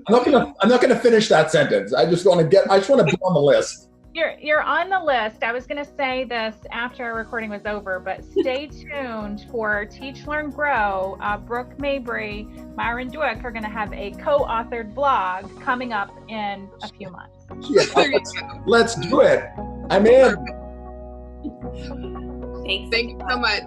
not gonna finish that sentence. I just want to be on the list. You're on the list. I was going to say this after our recording was over, but stay tuned for Teach, Learn, Grow. Brooke Mabry, Myron Dueck are going to have a co-authored blog coming up in a few months. Yeah, let's do it. I'm in. Thanks. Thank you so much.